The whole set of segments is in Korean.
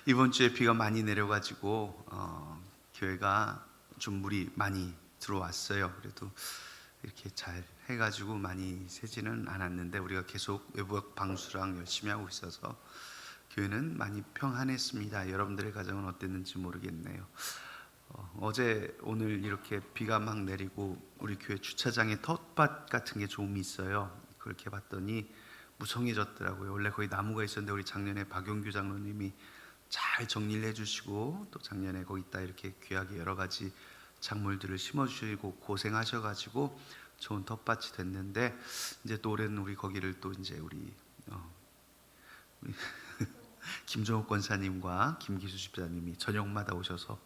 이번 주에 비가 많이 내려가지고 교회가 좀 물이 많이 들어왔어요. 그래도 이렇게 잘 해가지고 많이 새지는 않았는데 우리가 계속 외부 방수랑 열심히 하고 있어서 교회는 많이 평안했습니다. 여러분들의 가정은 어땠는지 모르겠네요. 어제 오늘 이렇게 비가 막 내리고 우리 교회 주차장에 텃밭 같은 게 좀 있어요. 그렇게 봤더니 무성해졌더라고요. 원래 거기 나무가 있었는데 우리 작년에 박용규 장로님이 잘 정리를 해주시고 또 작년에 거기다 이렇게 귀하게 여러 가지 작물들을 심어주시고 고생하셔가지고 좋은 텃밭이 됐는데 이제 또 올해는 우리 거기를 또 이제 우리 김종욱 권사님과 김기수 집사님이 저녁마다 오셔서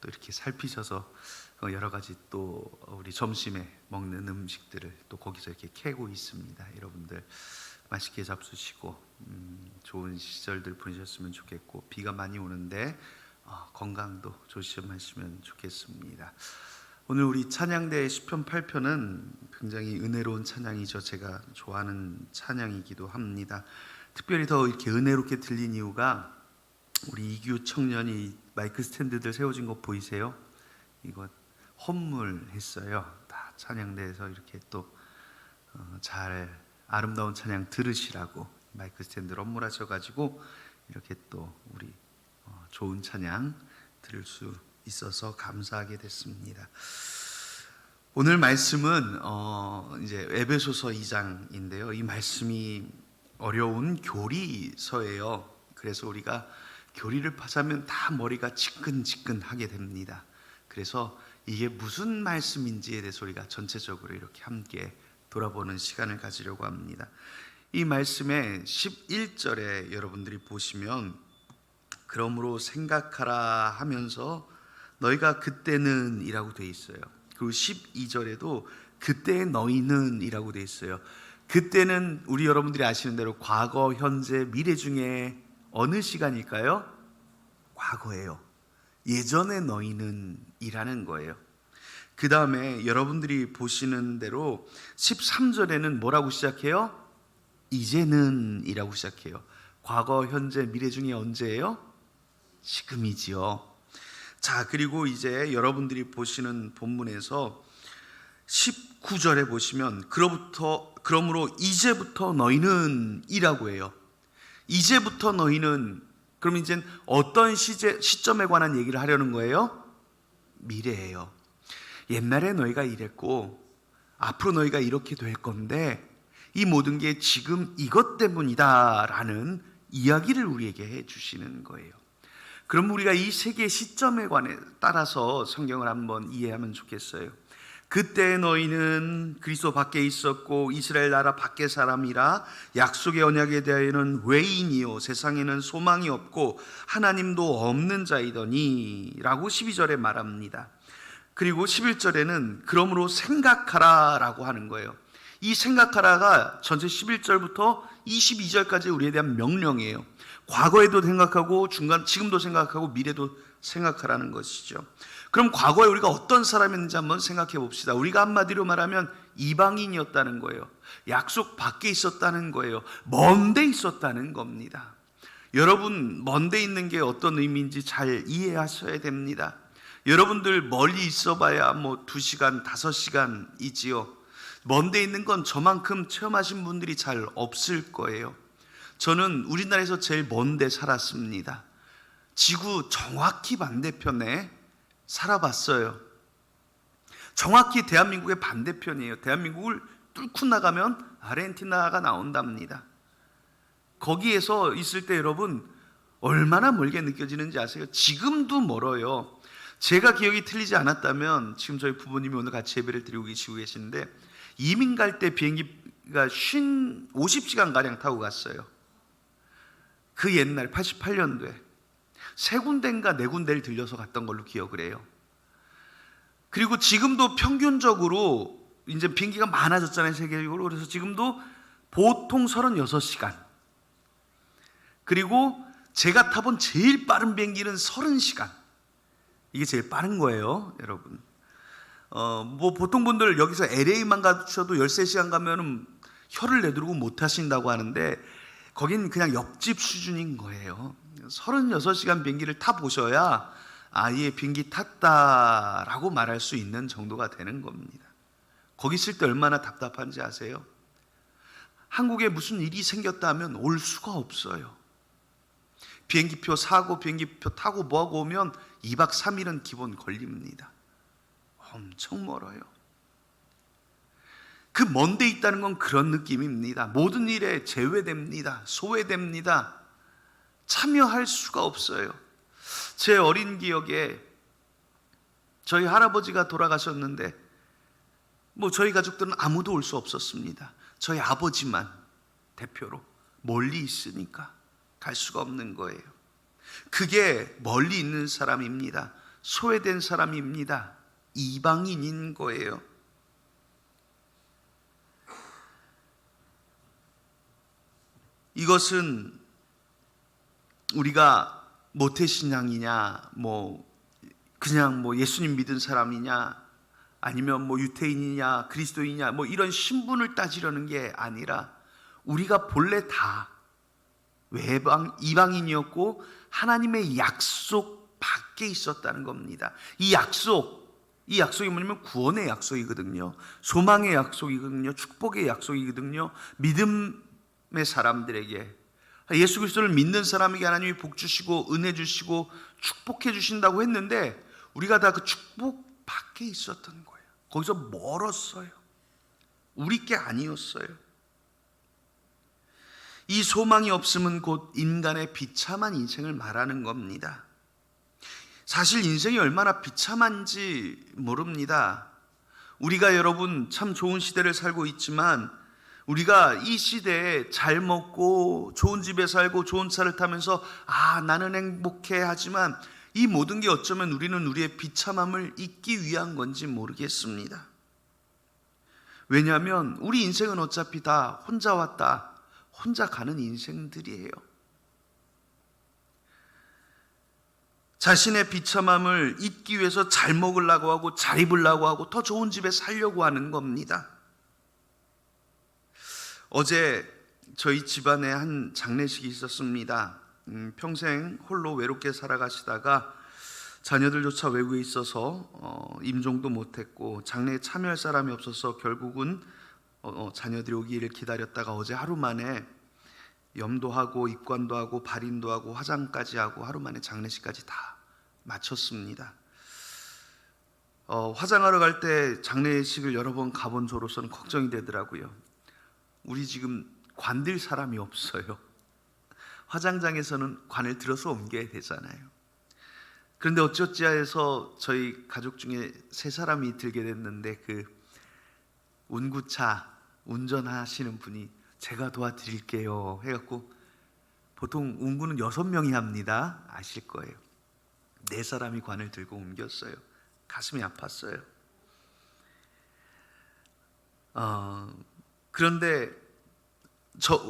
또 이렇게 살피셔서 여러 가지 또 우리 점심에 먹는 음식들을 또 거기서 이렇게 캐고 있습니다. 여러분들 맛있게 잡수시고 좋은 시절들 보내셨으면 좋겠고 비가 많이 오는데 건강도 조심하시면 좋겠습니다. 오늘 우리 찬양대 시편 8편은 굉장히 은혜로운 찬양이죠. 제가 좋아하는 찬양이기도 합니다. 특별히 더 이렇게 은혜롭게 들린 이유가 우리 이규 청년이 마이크 스탠드들 세워진 거 보이세요? 이거 헌물했어요. 다 찬양대에서 이렇게 또 잘 아름다운 찬양 들으시라고 마이크 스탠드를 헌물하셔가지고 이렇게 또 우리 좋은 찬양 들을 수 있어서 감사하게 됐습니다. 오늘 말씀은 이제 에베소서 2장인데요. 이 말씀이 어려운 교리서예요. 그래서 우리가 교리를 파자면 다 머리가 지끈지끈하게 됩니다. 그래서 이게 무슨 말씀인지에 대해서 우리가 전체적으로 이렇게 함께 돌아보는 시간을 가지려고 합니다. 이 말씀의 11절에 여러분들이 보시면 그러므로 생각하라 하면서 너희가 그때는 이라고 되어 있어요. 그리고 12절에도 그때 너희는 이라고 되어 있어요. 그때는 우리 여러분들이 아시는 대로 과거, 현재, 미래 중에 어느 시간일까요? 과거예요. 예전에 너희는 이라는 거예요. 그 다음에 여러분들이 보시는 대로 13절에는 뭐라고 시작해요? 이제는 이라고 시작해요. 과거, 현재, 미래 중에 언제예요? 지금이지요. 자, 그리고 이제 여러분들이 보시는 본문에서 19절에 보시면 그러므로 이제부터 너희는 이라고 해요. 이제부터 너희는, 그럼 이제 어떤 시점에 관한 얘기를 하려는 거예요? 미래예요. 옛날에 너희가 이랬고 앞으로 너희가 이렇게 될 건데 이 모든 게 지금 이것 때문이다 라는 이야기를 우리에게 해주시는 거예요. 그럼 우리가 이 세계의 시점에 관해 따라서 성경을 한번 이해하면 좋겠어요. 그때 너희는 그리스도 밖에 있었고 이스라엘 나라 밖의 사람이라 약속의 언약에 대하여는 외인이요 세상에는 소망이 없고 하나님도 없는 자이더니 라고 12절에 말합니다. 그리고 11절에는 그러므로 생각하라 라고 하는 거예요. 이 생각하라가 전체 11절부터 22절까지 우리에 대한 명령이에요. 과거에도 생각하고 지금도 생각하고 미래도 생각하라는 것이죠. 그럼 과거에 우리가 어떤 사람이었는지 한번 생각해 봅시다. 우리가 한마디로 말하면 이방인이었다는 거예요. 약속 밖에 있었다는 거예요. 먼 데 있었다는 겁니다. 여러분, 먼 데 있는 게 어떤 의미인지 잘 이해하셔야 됩니다. 여러분들 멀리 있어봐야 2시간, 5시간이지요. 먼 데 있는 건 저만큼 체험하신 분들이 잘 없을 거예요. 저는 우리나라에서 제일 먼 데 살았습니다. 지구 정확히 반대편에 살아봤어요. 정확히 대한민국의 반대편이에요. 대한민국을 뚫고 나가면 아르헨티나가 나온답니다. 거기에서 있을 때 여러분 얼마나 멀게 느껴지는지 아세요? 지금도 멀어요. 제가 기억이 틀리지 않았다면 지금 저희 부모님이 오늘 같이 예배를 드리고 계시는데 이민 갈 때 비행기가 50시간가량 타고 갔어요. 그 옛날 88년도에 세 군데인가 네 군데를 들려서 갔던 걸로 기억을 해요. 그리고 지금도 평균적으로 이제 비행기가 많아졌잖아요, 세계적으로. 그래서 지금도 보통 36시간. 그리고 제가 타본 제일 빠른 비행기는 30시간. 이게 제일 빠른 거예요, 여러분. 보통 분들 여기서 LA만 가셔도 13시간 가면은 혀를 내두르고 못 하신다고 하는데 거긴 그냥 옆집 수준인 거예요. 36시간 비행기를 타보셔야 예, 비행기 탔다라고 말할 수 있는 정도가 되는 겁니다. 거기 있을 때 얼마나 답답한지 아세요? 한국에 무슨 일이 생겼다 하면 올 수가 없어요. 비행기표 사고 비행기표 타고 뭐하고 오면 2박 3일은 기본 걸립니다. 엄청 멀어요. 그 먼 데 있다는 건 그런 느낌입니다. 모든 일에 제외됩니다. 소외됩니다. 참여할 수가 없어요. 제 어린 기억에 저희 할아버지가 돌아가셨는데 저희 가족들은 아무도 올 수 없었습니다. 저희 아버지만 대표로 멀리 있으니까 갈 수가 없는 거예요. 그게 멀리 있는 사람입니다. 소외된 사람입니다. 이방인인 거예요. 이것은 우리가 모태신앙이냐, 그냥 예수님 믿은 사람이냐, 아니면 유태인이냐, 그리스도인이냐, 이런 신분을 따지려는 게 아니라 우리가 본래 다 이방인이었고 하나님의 약속 밖에 있었다는 겁니다. 이 약속이 뭐냐면 구원의 약속이거든요. 소망의 약속이거든요. 축복의 약속이거든요. 믿음의 사람들에게, 예수 그리스도를 믿는 사람에게 하나님이 복 주시고 은혜 주시고 축복해 주신다고 했는데 우리가 다 그 축복 밖에 있었던 거예요. 거기서 멀었어요. 우리 게 아니었어요. 이 소망이 없음은 곧 인간의 비참한 인생을 말하는 겁니다. 사실 인생이 얼마나 비참한지 모릅니다. 우리가 여러분 참 좋은 시대를 살고 있지만 우리가 이 시대에 잘 먹고 좋은 집에 살고 좋은 차를 타면서 나는 행복해 하지만 이 모든 게 어쩌면 우리는 우리의 비참함을 잊기 위한 건지 모르겠습니다. 왜냐하면 우리 인생은 어차피 다 혼자 왔다 혼자 가는 인생들이에요. 자신의 비참함을 잊기 위해서 잘 먹으려고 하고 잘 입으려고 하고 더 좋은 집에 살려고 하는 겁니다. 어제 저희 집안에 한 장례식이 있었습니다. 평생 홀로 외롭게 살아가시다가 자녀들조차 외국에 있어서 임종도 못했고 장례에 참여할 사람이 없어서 결국은 자녀들이 오기를 기다렸다가 어제 하루 만에 염도하고 입관도 하고 발인도 하고 화장까지 하고 하루 만에 장례식까지 다 마쳤습니다. 화장하러 갈 때 장례식을 여러 번 가본 저로서는 걱정이 되더라고요. 우리 지금 관들 사람이 없어요. 화장장에서는 관을 들어서 옮겨야 되잖아요. 그런데 어찌어찌해서 저희 가족 중에 3사람이 들게 됐는데 그 운구차 운전하시는 분이 제가 도와드릴게요 해갖고, 보통 운구는 6명이 합니다. 아실 거예요. 4사람이 관을 들고 옮겼어요. 가슴이 아팠어요. 그런데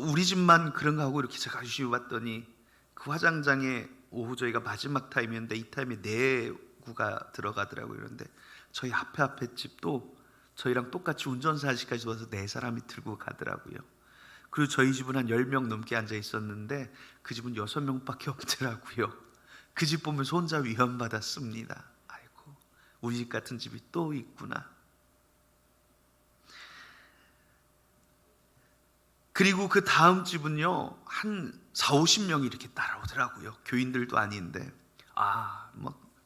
우리 집만 그런가 하고 이렇게 제가 유심히 봤더니 그 화장장에 오후 저희가 마지막 타임이었는데 이 타임에 4구가 들어가더라고요. 그런데 저희 앞에 집도 저희랑 똑같이 운전사실까지 와서 4사람이 들고 가더라고요. 그리고 저희 집은 한 10명 넘게 앉아 있었는데 그 집은 6명밖에 없더라고요. 그 집 보면서 혼자 위안받았습니다. 아이고, 우리 집 같은 집이 또 있구나. 그리고 그 다음 집은요 한 40-50명이 이렇게 따라오더라고요. 교인들도 아닌데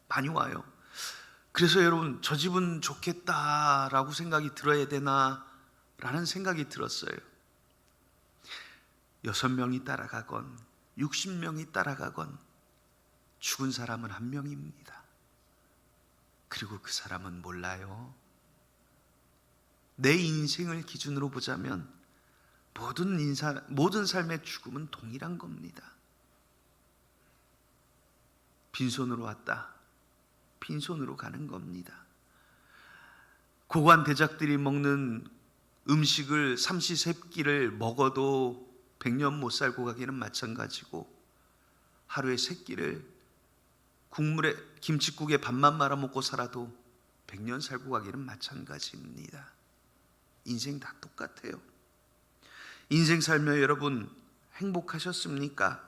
많이 와요. 그래서 여러분, 저 집은 좋겠다라고 생각이 들어야 되나 라는 생각이 들었어요. 6명이 따라가건 60명이 따라가건 죽은 사람은 1명입니다. 그리고 그 사람은 몰라요. 내 인생을 기준으로 보자면 모든 삶의 죽음은 동일한 겁니다. 빈손으로 왔다, 빈손으로 가는 겁니다. 고관 대작들이 먹는 음식을 삼시세끼를 먹어도 100년 못 살고 가기는 마찬가지고, 하루에 3끼를 국물에 김칫국에 밥만 말아 먹고 살아도 100년 살고 가기는 마찬가지입니다. 인생 다 똑같아요. 인생 살며 여러분 행복하셨습니까?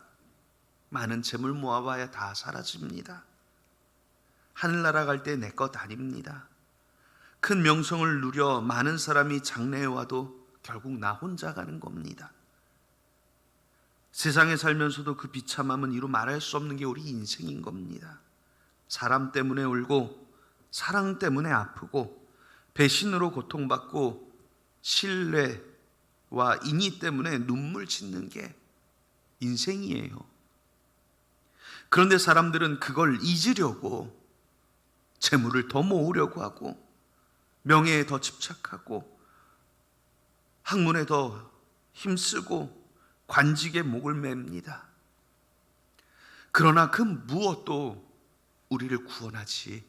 많은 재물 모아봐야 다 사라집니다. 하늘나라 갈 때 내 것 아닙니다. 큰 명성을 누려 많은 사람이 장래에 와도 결국 나 혼자 가는 겁니다. 세상에 살면서도 그 비참함은 이루 말할 수 없는 게 우리 인생인 겁니다. 사람 때문에 울고 사랑 때문에 아프고 배신으로 고통받고 신뢰와 인의 때문에 눈물 짓는 게 인생이에요. 그런데 사람들은 그걸 잊으려고 재물을 더 모으려고 하고 명예에 더 집착하고 학문에 더 힘쓰고 관직에 목을 맵니다. 그러나 그 무엇도 우리를 구원하지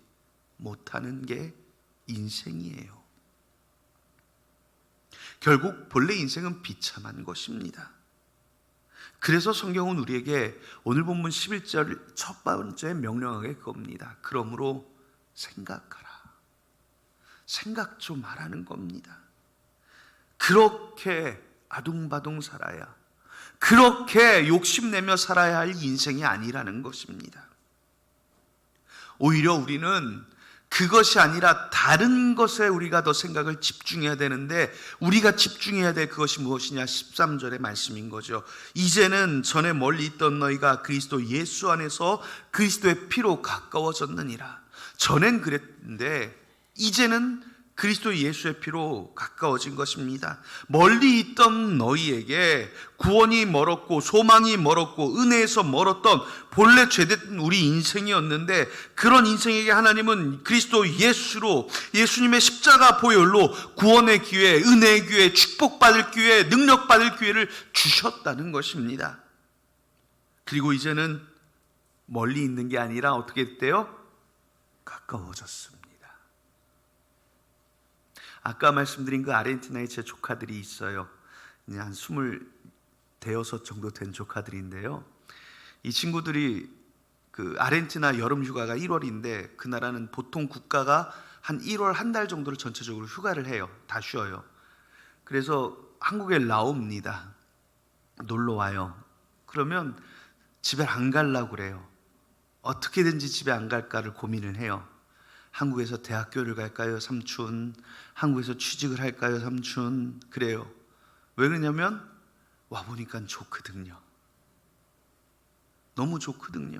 못하는 게 인생이에요. 결국 본래 인생은 비참한 것입니다. 그래서 성경은 우리에게 오늘 본문 11절 첫 번째 명령하게 그겁니다. 그러므로 생각하라. 생각 좀 하라는 겁니다. 그렇게 아둥바둥 살아야, 그렇게 욕심내며 살아야 할 인생이 아니라는 것입니다. 오히려 우리는 그것이 아니라 다른 것에 우리가 더 생각을 집중해야 되는데, 우리가 집중해야 될 그것이 무엇이냐? 13절의 말씀인 거죠. 이제는 전에 멀리 있던 너희가 그리스도 예수 안에서 그리스도의 피로 가까워졌느니라. 전엔 그랬는데 이제는 그리스도 예수의 피로 가까워진 것입니다. 멀리 있던 너희에게 구원이 멀었고 소망이 멀었고 은혜에서 멀었던 본래 죄된 우리 인생이었는데, 그런 인생에게 하나님은 그리스도 예수로, 예수님의 십자가 보혈로 구원의 기회, 은혜의 기회, 축복받을 기회, 능력받을 기회를 주셨다는 것입니다. 그리고 이제는 멀리 있는 게 아니라 어떻게 됐대요? 가까워졌습니다. 아까 말씀드린 그 아르헨티나의 제 조카들이 있어요. 한 20대여섯 정도 된 조카들인데요. 이 친구들이 그 아르헨티나 여름 휴가가 1월인데 그 나라는 보통 국가가 한 1월 한 달 정도를 전체적으로 휴가를 해요. 다 쉬어요. 그래서 한국에 나옵니다. 놀러 와요. 그러면 집에 안 가려고 그래요. 어떻게든지 집에 안 갈까를 고민을 해요. 한국에서 대학교를 갈까요, 삼촌? 한국에서 취직을 할까요, 삼촌? 그래요. 왜 그러냐면 와보니까 좋거든요. 너무 좋거든요.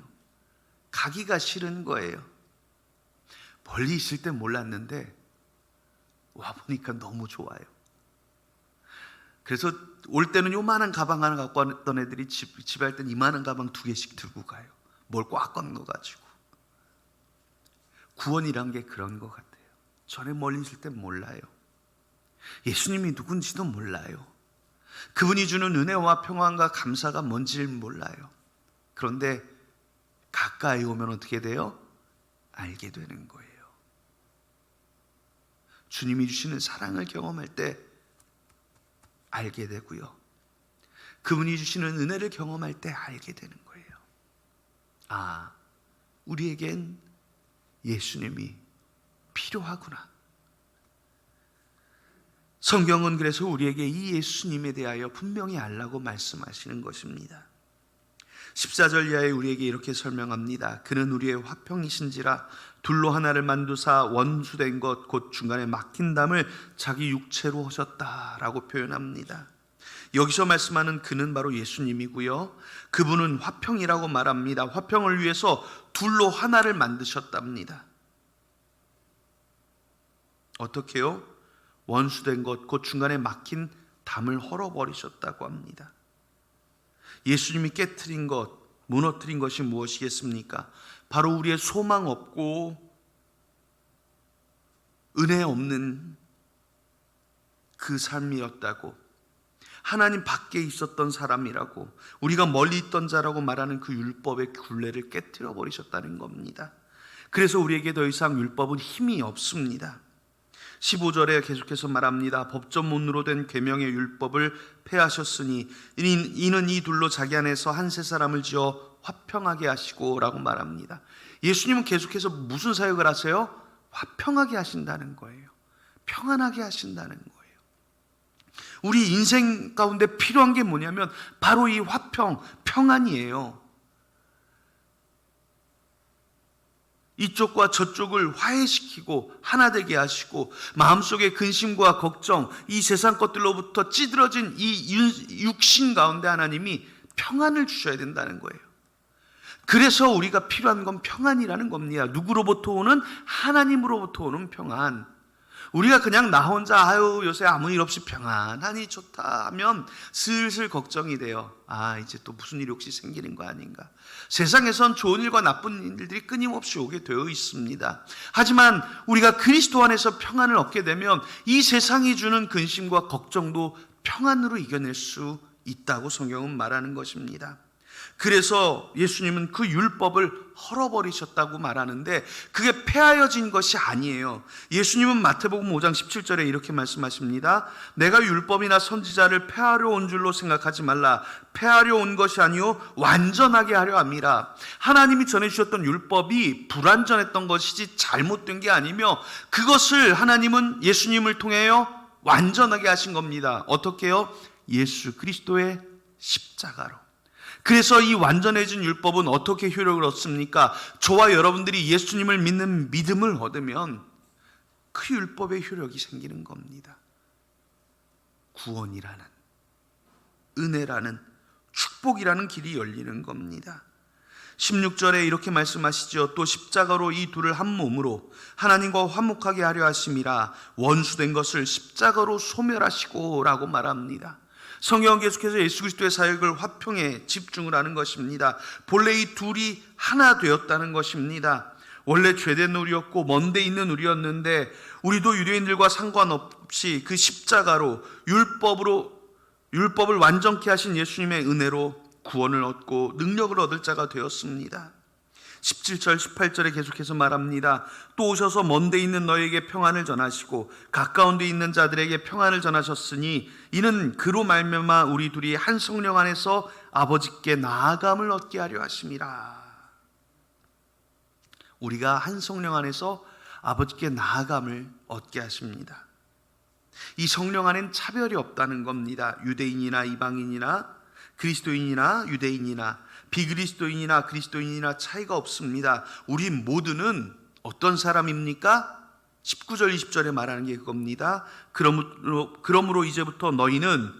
가기가 싫은 거예요. 멀리 있을 땐 몰랐는데 와보니까 너무 좋아요. 그래서 올 때는 요만한 가방 하나 갖고 왔던 애들이 집에 할 땐 이만한 가방 2개씩 들고 가요. 뭘 꽉꽉 넣어가지고. 구원이란 게 그런 것 같아요. 전에 멀리 있을 땐 몰라요. 예수님이 누군지도 몰라요. 그분이 주는 은혜와 평안과 감사가 뭔지를 몰라요. 그런데 가까이 오면 어떻게 돼요? 알게 되는 거예요. 주님이 주시는 사랑을 경험할 때 알게 되고요. 그분이 주시는 은혜를 경험할 때 알게 되는 거예요. 아, 우리에겐 예수님이 필요하구나. 성경은 그래서 우리에게 이 예수님에 대하여 분명히 알라고 말씀하시는 것입니다. 14절 이하에 우리에게 이렇게 설명합니다. 그는 우리의 화평이신지라 둘로 하나를 만두사 원수된 것 곧 중간에 막힌 담을 자기 육체로 하셨다라고 표현합니다. 여기서 말씀하는 그는 바로 예수님이고요. 그분은 화평이라고 말합니다. 화평을 위해서 둘로 하나를 만드셨답니다. 어떻게요? 원수된 것 곧 중간에 막힌 담을 헐어버리셨다고 합니다. 예수님이 깨트린 것, 무너뜨린 것이 무엇이겠습니까? 바로 우리의 소망 없고 은혜 없는 그 삶이었다고, 하나님 밖에 있었던 사람이라고, 우리가 멀리 있던 자라고 말하는 그 율법의 굴레를 깨트려 버리셨다는 겁니다. 그래서 우리에게 더 이상 율법은 힘이 없습니다. 15절에 계속해서 말합니다. 법조문으로 된 계명의 율법을 폐하셨으니 이는 이 둘로 자기 안에서 한 세 사람을 지어 화평하게 하시고 라고 말합니다. 예수님은 계속해서 무슨 사역을 하세요? 화평하게 하신다는 거예요. 평안하게 하신다는 거예요. 우리 인생 가운데 필요한 게 뭐냐면 바로 이 화평, 평안이에요. 이쪽과 저쪽을 화해시키고 하나 되게 하시고 마음속의 근심과 걱정, 이 세상 것들로부터 찌들어진 이 육신 가운데 하나님이 평안을 주셔야 된다는 거예요. 그래서 우리가 필요한 건 평안이라는 겁니다. 누구로부터 오는? 하나님으로부터 오는 평안. 우리가 그냥 나 혼자 요새 아무 일 없이 평안하니 좋다 하면 슬슬 걱정이 돼요. 이제 또 무슨 일이 혹시 생기는 거 아닌가. 세상에선 좋은 일과 나쁜 일들이 끊임없이 오게 되어 있습니다. 하지만 우리가 그리스도 안에서 평안을 얻게 되면 이 세상이 주는 근심과 걱정도 평안으로 이겨낼 수 있다고 성경은 말하는 것입니다. 그래서 예수님은 그 율법을 헐어버리셨다고 말하는데 그게 폐하여진 것이 아니에요. 예수님은 마태복음 5장 17절에 이렇게 말씀하십니다. 내가 율법이나 선지자를 폐하려 온 줄로 생각하지 말라. 폐하려 온 것이 아니요 완전하게 하려 함이라. 하나님이 전해주셨던 율법이 불완전했던 것이지 잘못된 게 아니며 그것을 하나님은 예수님을 통하여 완전하게 하신 겁니다. 어떻게요? 예수 그리스도의 십자가로. 그래서 이 완전해진 율법은 어떻게 효력을 얻습니까? 저와 여러분들이 예수님을 믿는 믿음을 얻으면 그 율법의 효력이 생기는 겁니다. 구원이라는, 은혜라는, 축복이라는 길이 열리는 겁니다. 16절에 이렇게 말씀하시죠. 또 십자가로 이 둘을 한 몸으로 하나님과 화목하게 하려 하심이라. 원수된 것을 십자가로 소멸하시고 라고 말합니다. 성경은 계속해서 예수 그리스도의 사역을 화평에 집중을 하는 것입니다. 본래 이 둘이 하나 되었다는 것입니다. 원래 죄된 우리였고 먼 데 있는 우리였는데 우리도 유대인들과 상관없이 그 십자가로 율법을 완전케 하신 예수님의 은혜로 구원을 얻고 능력을 얻을 자가 되었습니다. 17절 18절에 계속해서 말합니다. 또 오셔서 먼 데 있는 너에게 평안을 전하시고 가까운 데 있는 자들에게 평안을 전하셨으니 이는 그로 말미암아 우리 둘이 한 성령 안에서 아버지께 나아감을 얻게 하려 하심이라. 우리가 한 성령 안에서 아버지께 나아감을 얻게 하십니다. 이 성령 안엔 차별이 없다는 겁니다. 유대인이나 이방인이나 그리스도인이나 유대인이나 비그리스도인이나 그리스도인이나 차이가 없습니다. 우리 모두는 어떤 사람입니까? 19절 20절에 말하는 게 그겁니다. 그러므로 이제부터 너희는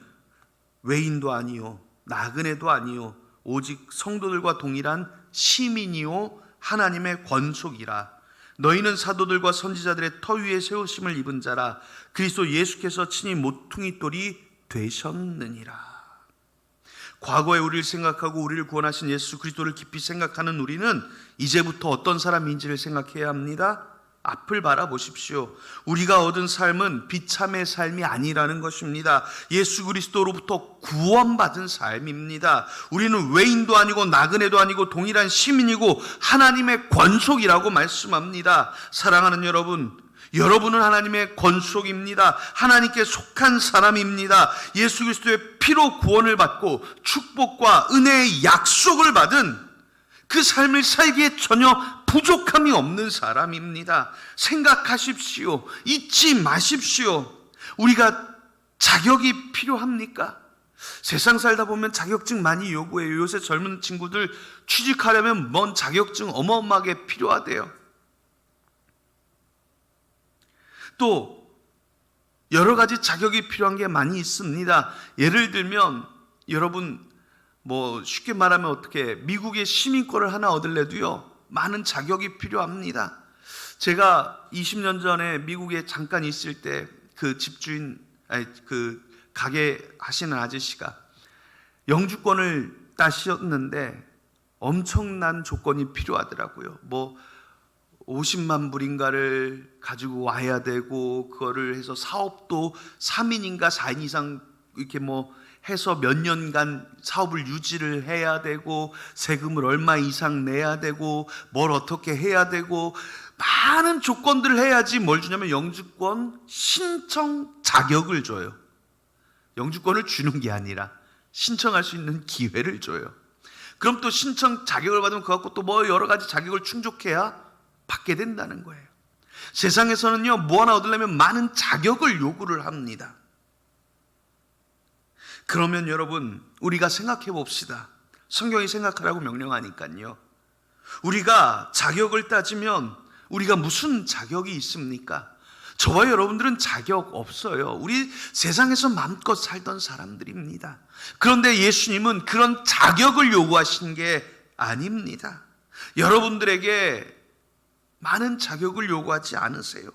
외인도 아니요 나그네도 아니요 오직 성도들과 동일한 시민이요 하나님의 권속이라. 너희는 사도들과 선지자들의 터 위에 세우심을 입은 자라. 그리스도 예수께서 친히 모퉁이 돌이 되셨느니라. 과거에 우리를 생각하고 우리를 구원하신 예수 그리스도를 깊이 생각하는 우리는 이제부터 어떤 사람인지를 생각해야 합니다. 앞을 바라보십시오. 우리가 얻은 삶은 비참의 삶이 아니라는 것입니다. 예수 그리스도로부터 구원받은 삶입니다. 우리는 외인도 아니고 나그네도 아니고 동일한 시민이고 하나님의 권속이라고 말씀합니다. 사랑하는 여러분, 여러분은 하나님의 권속입니다. 하나님께 속한 사람입니다. 예수 그리스도의 피로 구원을 받고 축복과 은혜의 약속을 받은 그 삶을 살기에 전혀 부족함이 없는 사람입니다. 생각하십시오. 잊지 마십시오. 우리가 자격이 필요합니까? 세상 살다 보면 자격증 많이 요구해요. 요새 젊은 친구들 취직하려면 뭔 자격증 어마어마하게 필요하대요. 또 여러 가지 자격이 필요한 게 많이 있습니다. 예를 들면 여러분 쉽게 말하면 어떻게 미국의 시민권을 하나 얻으려도요 많은 자격이 필요합니다. 제가 20년 전에 미국에 잠깐 있을 때 그 집주인 그 가게 하시는 아저씨가 영주권을 따셨는데 엄청난 조건이 필요하더라고요. 50만 불인가를 가지고 와야 되고 그거를 해서 사업도 3인인가 4인 이상 이렇게 해서 몇 년간 사업을 유지를 해야 되고 세금을 얼마 이상 내야 되고 뭘 어떻게 해야 되고 많은 조건들을 해야지 뭘 주냐면 영주권 신청 자격을 줘요. 영주권을 주는 게 아니라 신청할 수 있는 기회를 줘요. 그럼 또 신청 자격을 받으면 그거 갖고 또 여러 가지 자격을 충족해야 받게 된다는 거예요. 세상에서는요 뭐 하나 얻으려면 많은 자격을 요구를 합니다. 그러면 여러분 우리가 생각해 봅시다. 성경이 생각하라고 명령하니까요. 우리가 자격을 따지면 우리가 무슨 자격이 있습니까? 저와 여러분들은 자격 없어요. 우리 세상에서 마음껏 살던 사람들입니다. 그런데 예수님은 그런 자격을 요구하신 게 아닙니다. 여러분들에게 많은 자격을 요구하지 않으세요.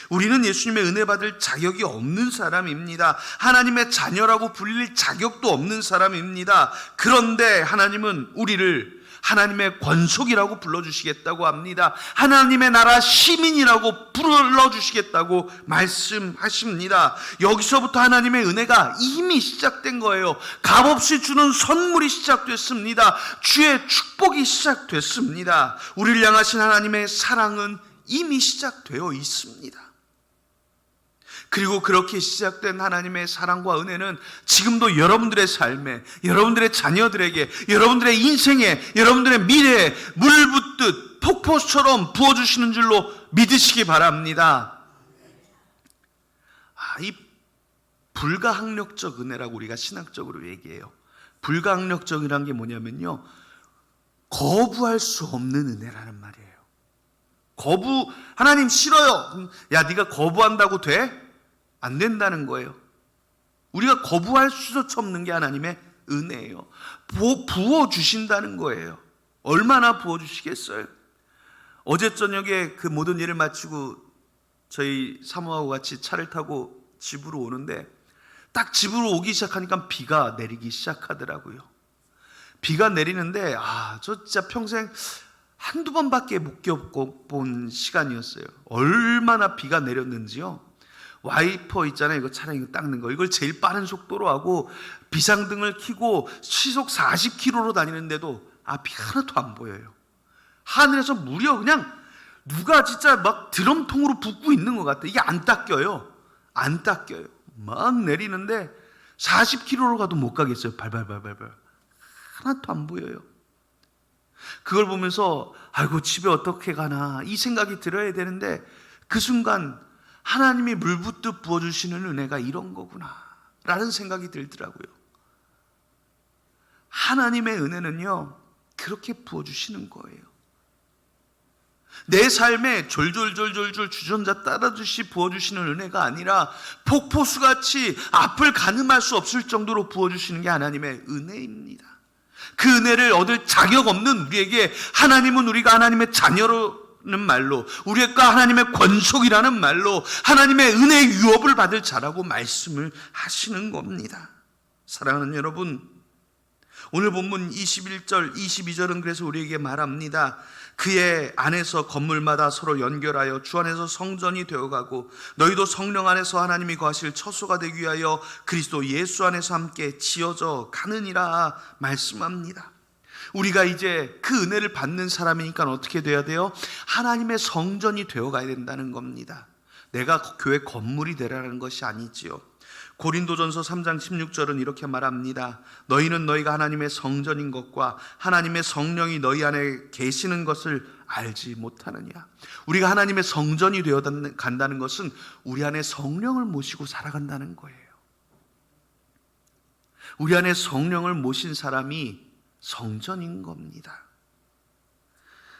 우리는 예수님의 은혜 받을 자격이 없는 사람입니다. 하나님의 자녀라고 불릴 자격도 없는 사람입니다. 그런데 하나님은 우리를 하나님의 권속이라고 불러주시겠다고 합니다. 하나님의 나라 시민이라고 불러주시겠다고 말씀하십니다. 여기서부터 하나님의 은혜가 이미 시작된 거예요. 값없이 주는 선물이 시작됐습니다. 주의 축복이 시작됐습니다. 우리를 향하신 하나님의 사랑은 이미 시작되어 있습니다. 그리고 그렇게 시작된 하나님의 사랑과 은혜는 지금도 여러분들의 삶에, 여러분들의 자녀들에게, 여러분들의 인생에, 여러분들의 미래에 물 붓듯 폭포처럼 부어주시는 줄로 믿으시기 바랍니다. 이 불가항력적 은혜라고 우리가 신학적으로 얘기해요. 불가항력적이라는 게 뭐냐면요, 거부할 수 없는 은혜라는 말이에요. 하나님 싫어요. 야, 네가 거부한다고 돼? 안 된다는 거예요. 우리가 거부할 수조차 없는 게 하나님의 은혜예요. 부어주신다는 거예요. 얼마나 부어주시겠어요? 어제 저녁에 그 모든 일을 마치고 저희 사모하고 같이 차를 타고 집으로 오는데 딱 집으로 오기 시작하니까 비가 내리기 시작하더라고요. 비가 내리는데 저 진짜 평생 한두 번밖에 못 겪어본 시간이었어요. 얼마나 비가 내렸는지요. 와이퍼 있잖아요. 이거 차량 닦는 거. 이걸 제일 빠른 속도로 하고 비상등을 켜고 시속 40km로 다니는데도 앞이 하나도 안 보여요. 하늘에서 무려 그냥 누가 진짜 막 드럼통으로 붓고 있는 것 같아요. 이게 안 닦여요. 안 닦여요. 막 내리는데 40km로 가도 못 가겠어요. 발발발발발. 하나도 안 보여요. 그걸 보면서 아이고 집에 어떻게 가나 이 생각이 들어야 되는데 그 순간 하나님이 물 붓듯 부어주시는 은혜가 이런 거구나 라는 생각이 들더라고요. 하나님의 은혜는요 그렇게 부어주시는 거예요. 내 삶에 졸졸졸졸졸 주전자 따라주시 부어주시는 은혜가 아니라 폭포수같이 앞을 가늠할 수 없을 정도로 부어주시는 게 하나님의 은혜입니다. 그 은혜를 얻을 자격 없는 우리에게 하나님은 우리가 하나님의 자녀라는 말로, 우리가 하나님의 권속이라는 말로 하나님의 은혜의 유업을 받을 자라고 말씀을 하시는 겁니다. 사랑하는 여러분, 오늘 본문 21절 22절은 그래서 우리에게 말합니다. 그의 안에서 건물마다 서로 연결하여 주 안에서 성전이 되어가고 너희도 성령 안에서 하나님이 거하실 처소가 되기 위하여 그리스도 예수 안에서 함께 지어져 가느니라 말씀합니다. 우리가 이제 그 은혜를 받는 사람이니까 어떻게 돼야 돼요? 하나님의 성전이 되어가야 된다는 겁니다. 내가 교회 건물이 되라는 것이 아니지요. 고린도전서 3장 16절은 이렇게 말합니다. 너희는 너희가 하나님의 성전인 것과 하나님의 성령이 너희 안에 계시는 것을 알지 못하느냐. 우리가 하나님의 성전이 되어 간다는 것은 우리 안에 성령을 모시고 살아간다는 거예요. 우리 안에 성령을 모신 사람이 성전인 겁니다.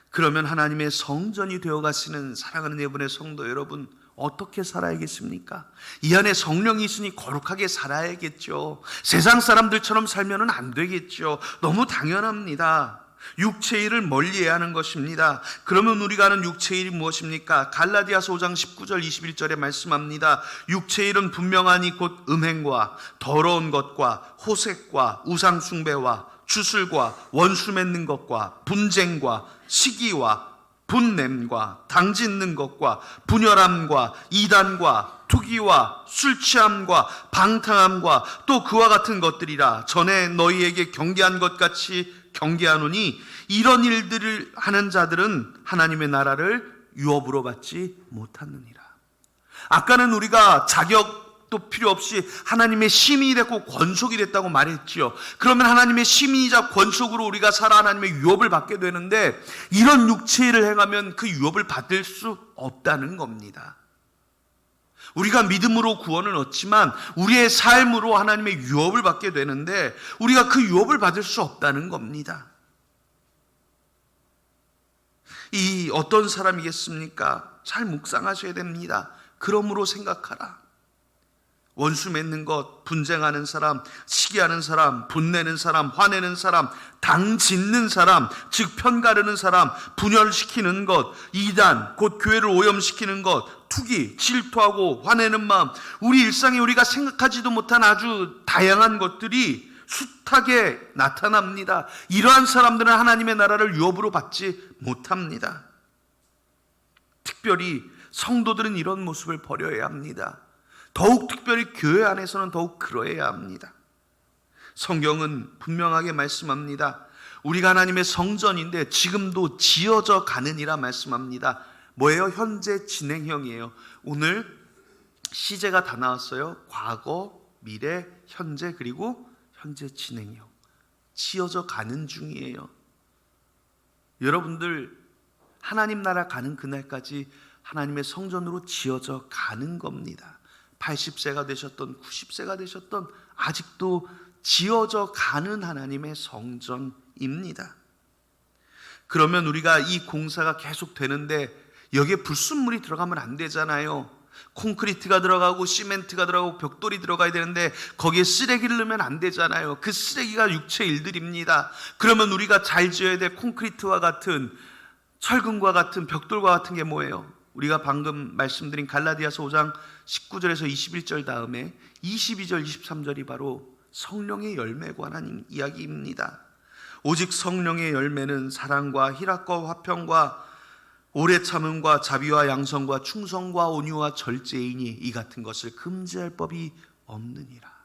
그러면 하나님의 성전이 되어 가시는 사랑하는 여러분의 성도 여러분, 어떻게 살아야겠습니까? 이 안에 성령이 있으니 거룩하게 살아야겠죠. 세상 사람들처럼 살면 안 되겠죠. 너무 당연합니다. 육체의 일을 멀리해야 하는 것입니다. 그러면 우리가 아는 육체의 일이 무엇입니까? 갈라디아서 5장 19절 21절에 말씀합니다. 육체의 일은 분명하니 곧 음행과 더러운 것과 호색과 우상숭배와 주술과 원수 맺는 것과 분쟁과 시기와 분냄과 당짓는 것과 분열함과 이단과 투기와 술취함과 방탕함과 또 그와 같은 것들이라. 전에 너희에게 경계한 것 같이 경계하노니 이런 일들을 하는 자들은 하나님의 나라를 유업으로 받지 못하느니라. 아까는 우리가 자격도 필요 없이 하나님의 시민이 됐고 권속이 됐다고 말했지요. 그러면 하나님의 시민이자 권속으로 우리가 살아 하나님의 유업을 받게 되는데, 이런 육체일을 행하면 그 유업을 받을 수 없다는 겁니다. 우리가 믿음으로 구원을 얻지만 우리의 삶으로 하나님의 유업을 받게 되는데 우리가 그 유업을 받을 수 없다는 겁니다. 이 어떤 사람이겠습니까? 잘 묵상하셔야 됩니다. 그러므로 생각하라. 원수 맺는 것, 분쟁하는 사람, 시기하는 사람, 분내는 사람, 화내는 사람, 당 짓는 사람, 즉 편가르는 사람, 분열시키는 것, 이단, 곧 교회를 오염시키는 것, 투기, 질투하고 화내는 마음, 우리 일상에 우리가 생각하지도 못한 아주 다양한 것들이 숱하게 나타납니다. 이러한 사람들은 하나님의 나라를 유업으로 받지 못합니다. 특별히 성도들은 이런 모습을 버려야 합니다. 더욱 특별히 교회 안에서는 더욱 그러해야 합니다. 성경은 분명하게 말씀합니다. 우리가 하나님의 성전인데 지금도 지어져 가느니라 말씀합니다. 뭐예요? 현재 진행형이에요. 오늘 시제가 다 나왔어요. 과거, 미래, 현재, 그리고 현재 진행형. 지어져 가는 중이에요. 여러분들 하나님 나라 가는 그날까지 하나님의 성전으로 지어져 가는 겁니다. 80세가 되셨던 90세가 되셨던 아직도 지어져 가는 하나님의 성전입니다. 그러면 우리가 이 공사가 계속 되는데 여기에 불순물이 들어가면 안 되잖아요. 콘크리트가 들어가고 시멘트가 들어가고 벽돌이 들어가야 되는데 거기에 쓰레기를 넣으면 안 되잖아요. 그 쓰레기가 육체 일들입니다. 그러면 우리가 잘 지어야 될 콘크리트와 같은, 철근과 같은, 벽돌과 같은 게 뭐예요? 우리가 방금 말씀드린 갈라디아서 5장 19절에서 21절 다음에 22절 23절이 바로 성령의 열매에 관한 이야기입니다. 오직 성령의 열매는 사랑과 희락과 화평과 오래 참음과 자비와 양성과 충성과 온유와 절제이니 이 같은 것을 금지할 법이 없느니라.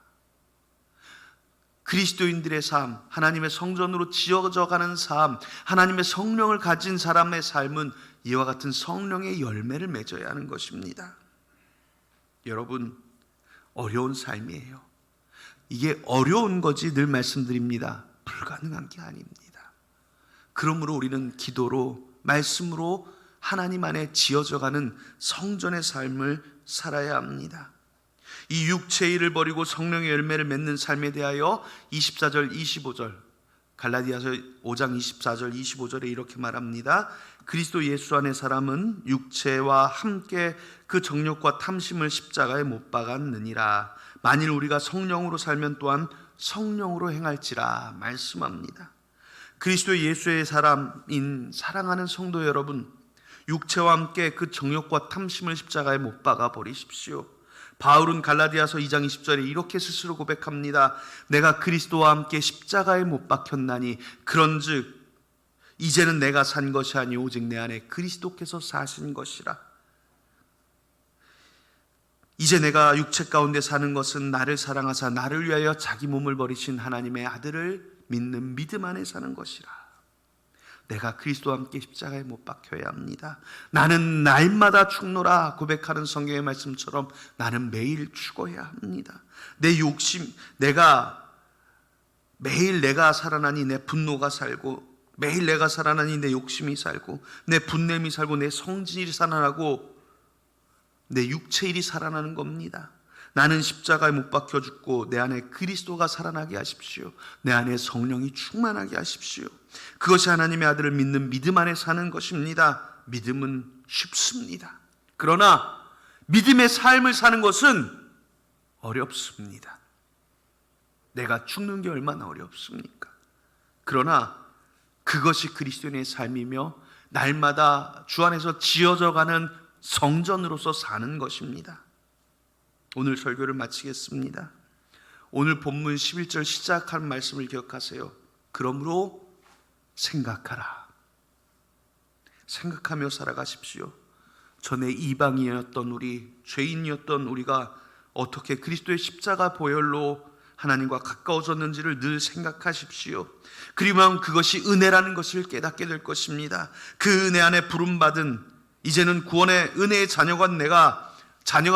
그리스도인들의 삶, 하나님의 성전으로 지어져 가는 삶, 하나님의 성령을 가진 사람의 삶은 이와 같은 성령의 열매를 맺어야 하는 것입니다. 여러분, 어려운 삶이에요. 이게 어려운 거지 늘 말씀드립니다. 불가능한 게 아닙니다. 그러므로 우리는 기도로, 말씀으로 하나님 안에 지어져 가는 성전의 삶을 살아야 합니다. 이 육체의 일을 버리고 성령의 열매를 맺는 삶에 대하여 24절 25절 갈라디아서 5장 24절 25절에 이렇게 말합니다. 그리스도 예수 안의 사람은 육체와 함께 그 정욕과 탐심을 십자가에 못 박았느니라. 만일 우리가 성령으로 살면 또한 성령으로 행할지라 말씀합니다. 그리스도 예수의 사람인 사랑하는 성도 여러분, 육체와 함께 그 정욕과 탐심을 십자가에 못 박아 버리십시오. 바울은 갈라디아서 2장 20절에 이렇게 스스로 고백합니다. 내가 그리스도와 함께 십자가에 못 박혔나니 그런즉 이제는 내가 산 것이 아니 오직 내 안에 그리스도께서 사신 것이라. 이제 내가 육체 가운데 사는 것은 나를 사랑하사 나를 위하여 자기 몸을 버리신 하나님의 아들을 믿는 믿음 안에 사는 것이라. 내가 그리스도와 함께 십자가에 못 박혀야 합니다. 나는 날마다 죽노라 고백하는 성경의 말씀처럼 나는 매일 죽어야 합니다. 내 욕심, 매일 내가 살아나니 내 분노가 살고, 매일 내가 살아나니 내 욕심이 살고, 내 분냄이 살고, 내 성질이 살아나고, 내 육체일이 살아나는 겁니다. 나는 십자가에 못 박혀 죽고 내 안에 그리스도가 살아나게 하십시오. 내 안에 성령이 충만하게 하십시오. 그것이 하나님의 아들을 믿는 믿음 안에 사는 것입니다. 믿음은 쉽습니다. 그러나 믿음의 삶을 사는 것은 어렵습니다. 내가 죽는 게 얼마나 어렵습니까? 그러나 그것이 그리스도인의 삶이며 날마다 주 안에서 지어져 가는 성전으로서 사는 것입니다. 오늘 설교를 마치겠습니다. 오늘 본문 11절 시작한 말씀을 기억하세요. 그러므로 생각하라. 생각하며 살아가십시오. 전에 이방인이었던 우리, 죄인이었던 우리가 어떻게 그리스도의 십자가 보혈로 하나님과 가까워졌는지를 늘 생각하십시오. 그리고 그것이 은혜라는 것을 깨닫게 될 것입니다. 그 은혜 안에 부름받은, 이제는 구원의 은혜의 자녀가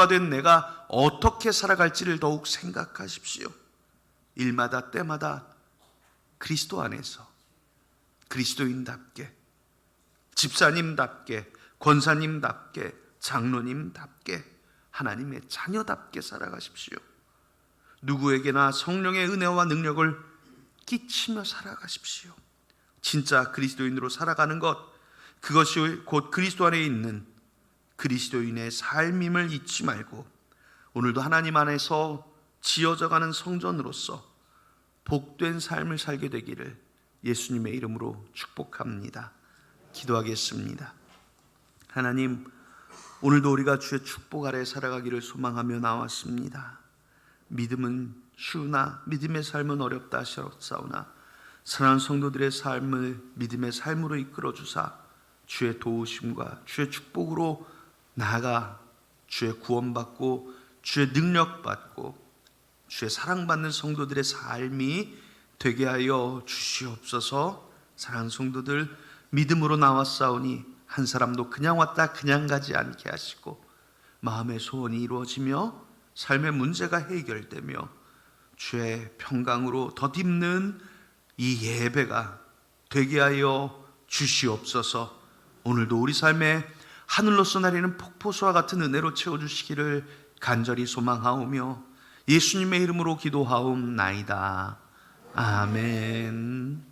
된 내가 어떻게 살아갈지를 더욱 생각하십시오. 일마다 때마다 그리스도 안에서 그리스도인답게, 집사님답게, 권사님답게, 장로님답게, 하나님의 자녀답게 살아가십시오. 누구에게나 성령의 은혜와 능력을 끼치며 살아가십시오. 진짜 그리스도인으로 살아가는 것, 그것이 곧 그리스도 안에 있는 그리스도인의 삶임을 잊지 말고 오늘도 하나님 안에서 지어져가는 성전으로서 복된 삶을 살게 되기를 예수님의 이름으로 축복합니다. 기도하겠습니다. 하나님, 오늘도 우리가 주의 축복 아래 살아가기를 소망하며 나왔습니다. 믿음은 쉬우나 믿음의 삶은 어렵다 하셨사오나 사랑하는 성도들의 삶을 믿음의 삶으로 이끌어 주사 주의 도우심과 주의 축복으로 나아가 주의 구원받고 주의 능력받고 주의 사랑받는 성도들의 삶이 되게 하여 주시옵소서. 사랑하는 성도들, 믿음으로 나왔사오니 한 사람도 그냥 왔다 그냥 가지 않게 하시고 마음의 소원이 이루어지며 삶의 문제가 해결되며 주의 평강으로 덧입는 이 예배가 되게 하여 주시옵소서. 오늘도 우리 삶에 하늘로서 내리는 폭포수와 같은 은혜로 채워주시기를 간절히 소망하오며 예수님의 이름으로 기도하옵나이다. 아멘.